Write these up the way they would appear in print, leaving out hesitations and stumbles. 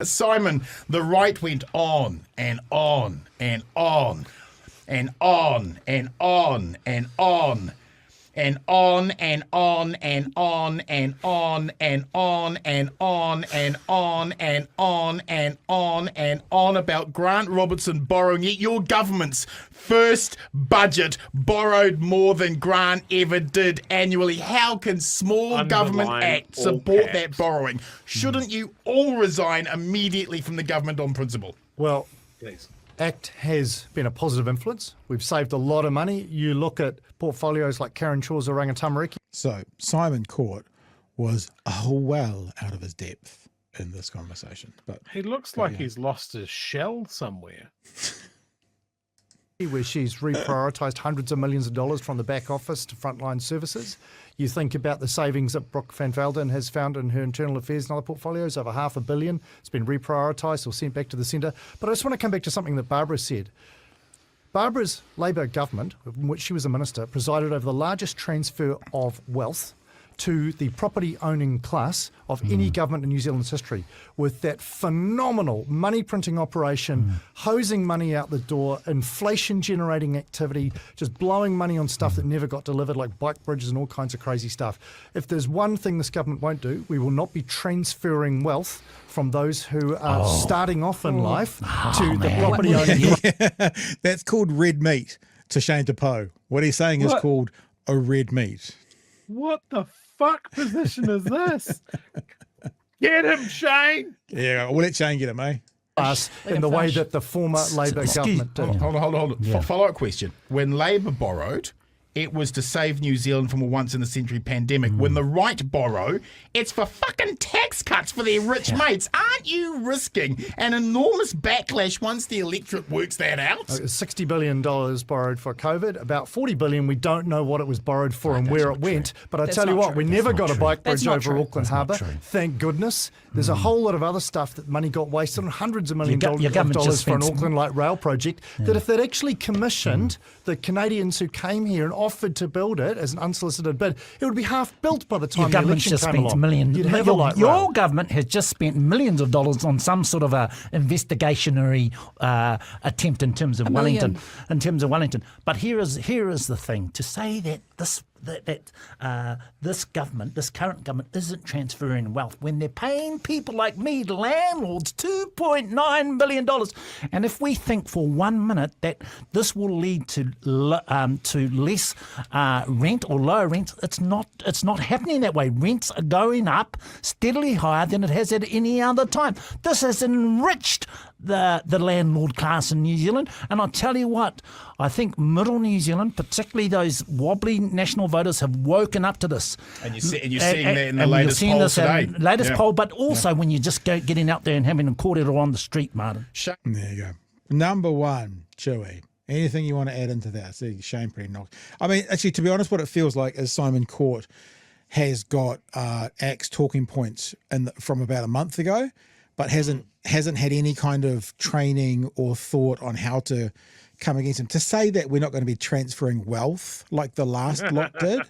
Simon, the right went on and on and on and on and on and on and on and on and on and on and on and on and on and on and on and on about Grant Robertson borrowing. Yet your government's first budget borrowed more than Grant ever did annually. How can Small Government Act support that borrowing? Shouldn't you all resign immediately from the government on principle? Well, Please. ACT has been a positive influence. We've saved a lot of money. You look at portfolios like Karen Chaw's Oranga Tamariki. So Simon Court was well out of his depth in this conversation. But He looks like he's lost his shell somewhere. Where she's reprioritised hundreds of millions of dollars from the back office to frontline services. You think about the savings that Brooke van Velden has found in her internal affairs and other portfolios, over $500 million. It's been reprioritised or sent back to the centre. But I just want to come back to something that Barbara said. Barbara's Labor government, in which she was a minister, presided over the largest transfer of wealth to the property-owning class of any government in New Zealand's history, with that phenomenal money-printing operation, hosing money out the door, inflation-generating activity, just blowing money on stuff that never got delivered, like bike bridges and all kinds of crazy stuff. If there's one thing this government won't do, we will not be transferring wealth from those who are starting off in life to the property-owning. that's called red meat to Shane DePoe. What he's saying is called a red meat. What the fuck position is this? Get him, Shane. Yeah, we'll let Shane get him, eh? Us in the way that the former Labor government did. Hold on. Yeah. Follow-up question. When Labor borrowed, it was to save New Zealand from a once-in-a-century pandemic. When the right borrow, it's for fucking tax cuts for their rich mates. Aren't you risking an enormous backlash once the electorate works that out? $60 billion borrowed for COVID. About $40 billion, we don't know what it was borrowed for and where it went. But I tell you what, we never got a bike bridge over Auckland Harbour. Thank goodness. There's a whole lot of other stuff that money got wasted on, hundreds of millions of dollars for an Auckland Light Rail project, that if they'd actually commissioned the Canadians who came here and offered to build it as an unsolicited bid, it would be half built by the time the election came along. Your government has just spent millions of dollars on some sort of a investigationary attempt in terms of Wellington. But here is the thing: to say that this current government isn't transferring wealth when they're paying people like me, landlords, $2.9 billion. And if we think for 1 minute that this will lead to less rent or lower rent, it's not happening that way. Rents are going up steadily higher than it has at any other time. This has enriched the landlord class in New Zealand. And I'll tell you what, I think middle New Zealand, particularly those wobbly national voters, have woken up to this. And you're seeing that in the latest poll today. Poll, but also when you just go getting out there and having them cordial on the street, Martin. There you go. Number one, Chewy. Anything you want to add into that? See, Shane pretty knocked. I mean, actually, to be honest, what it feels like is Simon Court has got ACT's talking points from about a month ago, but hasn't had any kind of training or thought on how to come against him. To say that we're not going to be transferring wealth like the last lot did,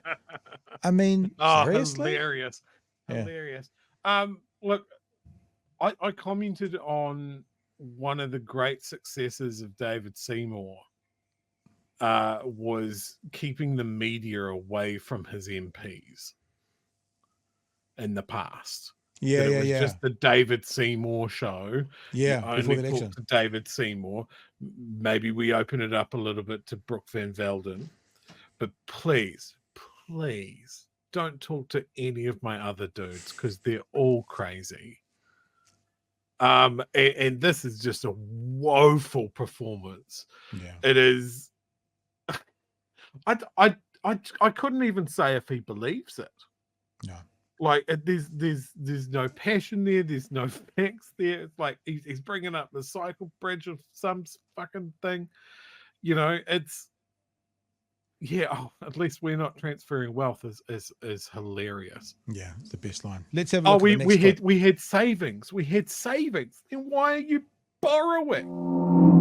I mean, seriously? Hilarious. Look, I commented on one of the great successes of David Seymour was keeping the media away from his MPs in the past. It was just the David Seymour show. Yeah, only talk to David Seymour. Maybe we open it up a little bit to Brooke van Velden, but please don't talk to any of my other dudes because they're all crazy. And this is just a woeful performance. Yeah, it is. I couldn't even say if he believes it. No. Like there's no passion there. There's no facts there. It's like he's bringing up the cycle bridge of some fucking thing. You know, it's at least we're not transferring wealth is hilarious. Yeah, the best line. Let's have a look at the next we had savings. We had savings. Then why are you borrowing?